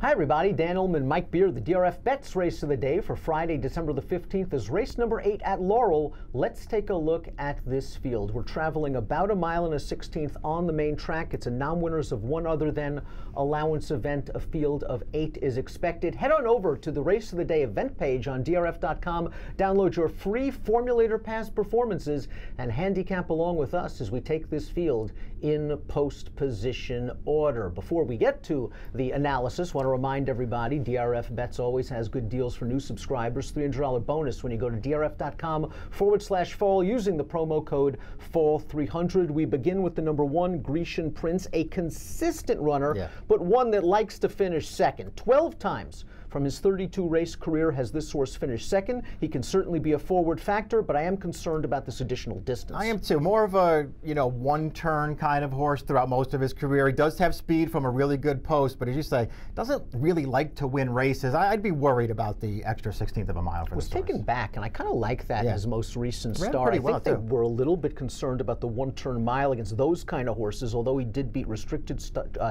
Hi everybody, Dan Illman, Mike Beer, the DRF Bets race of the day for Friday, December the 15th is race number 8 at Laurel. Let's take a look at this field. We're traveling about 1 mile and a 16th on the main track. It's a non-winners of one other than allowance event. A field of 8 is expected. Head on over to the race of the day event page on drf.com. Download your free Formulator Pass performances and handicap along with us as we take this field in post position order. Before we get to the analysis, I want to remind everybody, DRF Bets always has good deals for new subscribers. $300 bonus when you go to drf.com/fall using the promo code FALL300. We begin with the number 1, Grecian Prince, a consistent runner, but one that likes to finish second. 12 times from his 32-race career has this horse finished second. He can certainly be a forward factor, but I am concerned about this additional distance. I am too. More of a, one-turn kind of horse throughout most of his career. He does have speed from a really good post, but as you say, doesn't really like to win races. I'd be worried about the extra 16th of a mile for this horse. Was taken back, and I kind of like that in his most recent start. I think they were a little bit concerned about the one-turn mile against those kind of horses, although he did beat restricted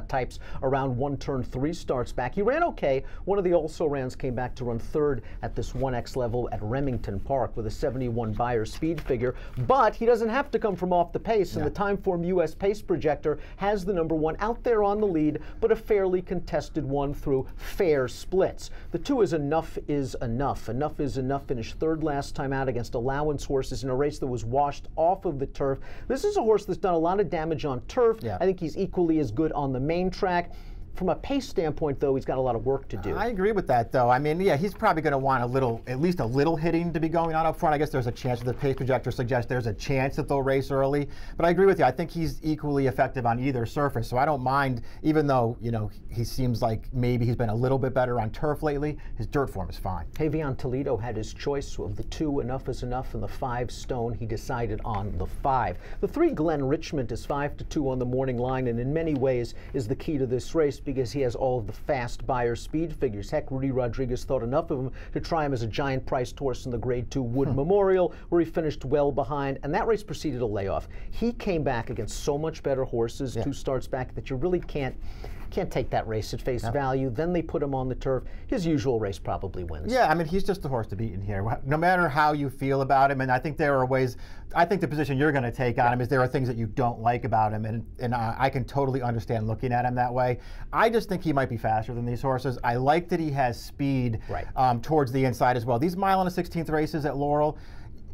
types around one-turn 3 starts back. He ran okay. One of the also-rans came back to run third at this 1X level at Remington Park with a 71 Beyer speed figure, but he doesn't have to come from off the pace, and the Timeform US Pace Projector has the number 1 out there on the lead, but a fairly contested one through fair splits. The 2 is enough is enough. Enough is enough finished third last time out against allowance horses in a race that was washed off of the turf. This is a horse that's done a lot of damage on turf. I think he's equally as good on the main track. From a pace standpoint, though, he's got a lot of work to do. I agree with that, though. I mean, he's probably going to want at least a little hitting to be going on up front. I guess there's a chance, the pace projector suggests there's a chance that they'll race early. But I agree with you. I think he's equally effective on either surface. So I don't mind, even though, he seems like maybe he's been a little bit better on turf lately, his dirt form is fine. Javion Toledo had his choice of the 2, Enough is Enough, and the 5 Stone. He decided on the 5. The 3, Glenn Richmond, is 5-2 on the morning line, and in many ways is the key to this race because he has all of the fast Beyer speed figures. Heck, Rudy Rodriguez thought enough of him to try him as a giant priced horse in the Grade 2 Wood Memorial, where he finished well behind, and that race proceeded a layoff. He came back against so much better horses 2 starts back that you really can't take that race at face value. Then they put him on the turf. His usual race probably wins. Yeah, I mean, he's just the horse to beat in here. No matter how you feel about him, and I think there are ways, I think the position you're going to take on him is there are things that you don't like about him, and I can totally understand looking at him that way. I just think he might be faster than these horses. I like that he has speed towards the inside as well. These mile and a 16th races at Laurel,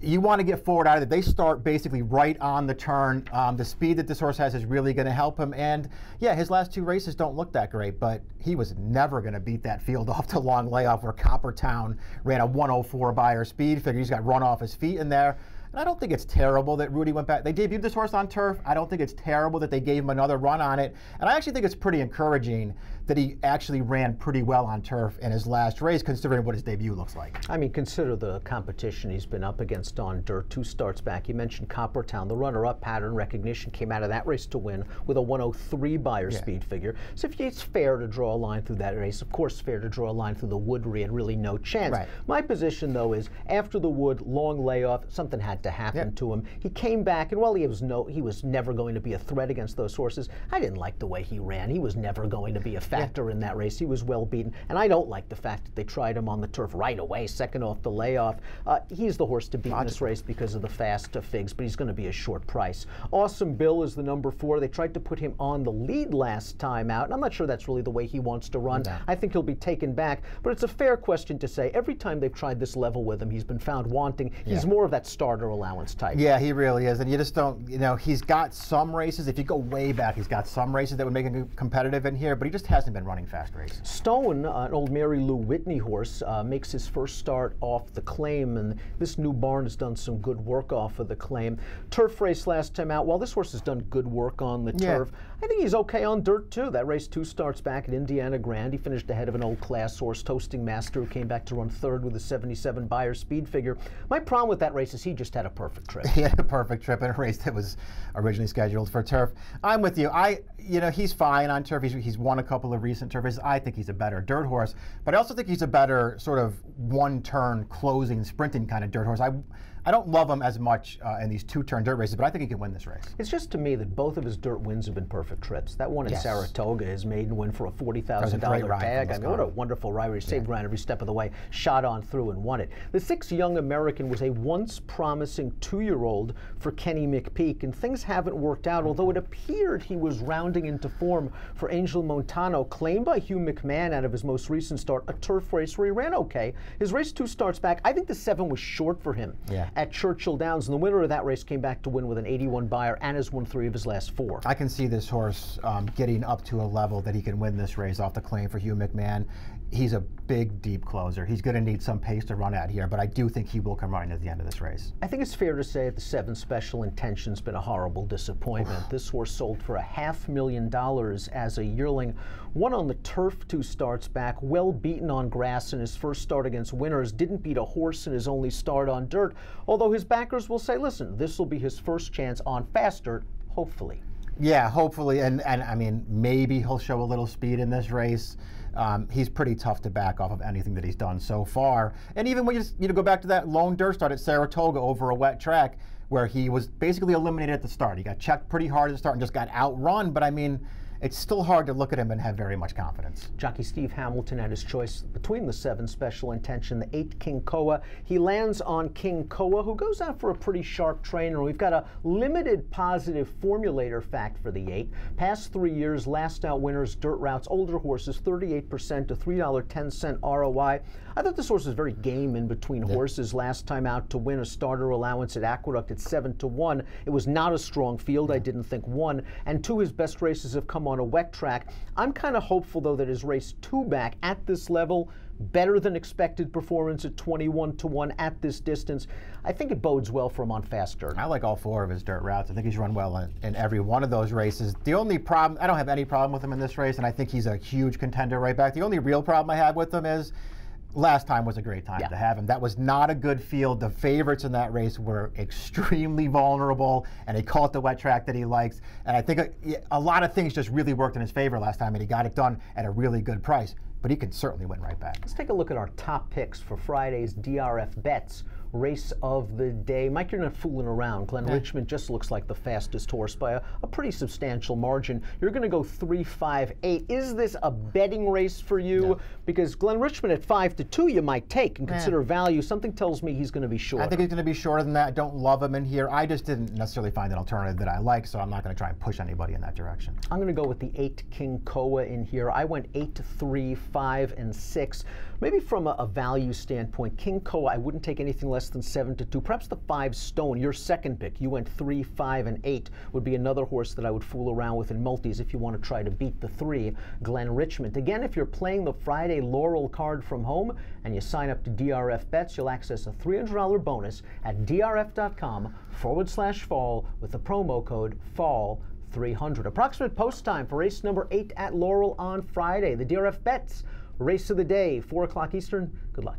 you want to get forward out of it. They start basically right on the turn. The speed that this horse has is really going to help him. And yeah, his last 2 races don't look that great, but he was never going to beat that field off to long layoff where Coppertown ran a 104 Beyer speed figure. He's got run off his feet in there. And I don't think it's terrible that Rudy went back. They debuted this horse on turf. I don't think it's terrible that they gave him another run on it. And I actually think it's pretty encouraging that he actually ran pretty well on turf in his last race, considering what his debut looks like. I mean, consider the competition he's been up against on dirt 2 starts back. You mentioned Coppertown. The runner-up Pattern Recognition came out of that race to win with a 103 Beyer speed figure. So if it's fair to draw a line through that race, of course fair to draw a line through the Wood, where he had really no chance. My position, though, is after the Wood, long layoff, something had to happen to him. He came back, and while he was never going to be a threat against those horses, I didn't like the way he ran. He was never going to be a factor in that race. He was well beaten, and I don't like the fact that they tried him on the turf right away, second off the layoff. He's the horse to beat in this race because of the fast figs, but he's going to be a short price. Awesome Bill is the number 4. They tried to put him on the lead last time out, and I'm not sure that's really the way he wants to run. I think he'll be taken back, but it's a fair question to say every time they've tried this level with him, he's been found wanting. He's more of that starter allowance type. Yeah, he really is, and you just don't, he's got some races, if you go way back, he's got some races that would make him competitive in here, but he just hasn't been running fast races. Stone, an old Mary Lou Whitney horse, makes his first start off the claim, and this new barn has done some good work off of the claim. Turf race last time out, while this horse has done good work on the turf, I think he's okay on dirt too. That race 2 starts back at Indiana Grand. He finished ahead of an old class horse, Toasting Master, who came back to run third with a 77 Beyer speed figure. My problem with that race is he just had a perfect trip. He had a perfect trip in a race that was originally scheduled for turf. I'm with you. He's fine on turf. He's won a couple of recent turf races. I think he's a better dirt horse, but I also think he's a better sort of one-turn closing, sprinting kind of dirt horse. I don't love him as much in these two-turn dirt races, but I think he can win this race. It's just to me that both of his dirt wins have been perfect trips. That one in Saratoga, his maiden win for a $40,000 tag. I mean, what a wonderful rider. He saved ground every step of the way, shot on through and won it. The 6th young American was a once promising 2-year-old for Kenny McPeak, and things haven't worked out, although it appeared he was rounding into form for Angel Montano, claimed by Hugh McMahon out of his most recent start, a turf race where he ran okay. His race 2 starts back, I think the 7 was short for him at Churchill Downs, and the winner of that race came back to win with an 81 buyer and has won 3 of his last 4. I can see this horse getting up to a level that he can win this race off the claim for Hugh McMahon. He's a big, deep closer. He's going to need some pace to run at here, but I do think he will come running at the end of this race. I think it's fair to say that the 7 Special Intention's been a horrible disappointment. This horse sold for $500,000 as a yearling. Won on the turf 2 starts back, well beaten on grass in his first start against winners, didn't beat a horse in his only start on dirt, although his backers will say, listen, this will be his first chance on fast dirt, hopefully. Yeah, hopefully, and I mean, maybe he'll show a little speed in this race. He's pretty tough to back off of anything that he's done so far. And even when you go back to that lone dirt start at Saratoga over a wet track, where he was basically eliminated at the start. He got checked pretty hard at the start and just got outrun, but I mean, it's still hard to look at him and have very much confidence. Jockey Steve Hamilton had his choice between the 7 Special Intention, the 8 King Koa. He lands on King Koa, who goes out for a pretty sharp trainer. We've got a limited positive formulator fact for the 8. Past 3 years, last out winners, dirt routes, older horses, 38% to $3.10 ROI. I thought this horse was very game in between horses. Last time out to win a starter allowance at Aqueduct at 7-1. It was not a strong field, I didn't think, 1. And 2 his best races have come on a wet track. I'm kind of hopeful, though, that his race 2 back at this level, better than expected performance at 21-1 at this distance. I think it bodes well for him on fast dirt. I like all 4 of his dirt routes. I think he's run well in every one of those races. The only problem, I don't have any problem with him in this race, and I think he's a huge contender right back. The only real problem I have with him is last time was a great time to have him. That was not a good field. The favorites in that race were extremely vulnerable, and he caught the wet track that he likes. And I think a lot of things just really worked in his favor last time, and he got it done at a really good price. But he can certainly win right back. Let's take a look at our top picks for Friday's DRF bets. Race of the day. Mike, you're not fooling around. Glenn Richmond just looks like the fastest horse by a pretty substantial margin. You're going to go 3-5-8. Is this a betting race for you? No. Because Glenn Richmond at 5-2 you might take and consider value. Something tells me he's going to be short. I think he's going to be shorter than that. I don't love him in here. I just didn't necessarily find an alternative that I like, so I'm not going to try and push anybody in that direction. I'm going to go with the 8 King Koa in here. I went 8-3, 5, and 6. Maybe from a value standpoint, King Koa, I wouldn't take anything less than 7-2. Perhaps the 5 Stone, your second pick. You went 3, 5, and 8 would be another horse that I would fool around with in multis if you want to try to beat the 3, Glenn Richmond. Again, if you're playing the Friday Laurel card from home and you sign up to DRF Bets, you'll access a $300 bonus at drf.com/fall with the promo code FALL300. Approximate post time for race number 8 at Laurel on Friday. The DRF Bets race of the day, 4 o'clock Eastern. Good luck.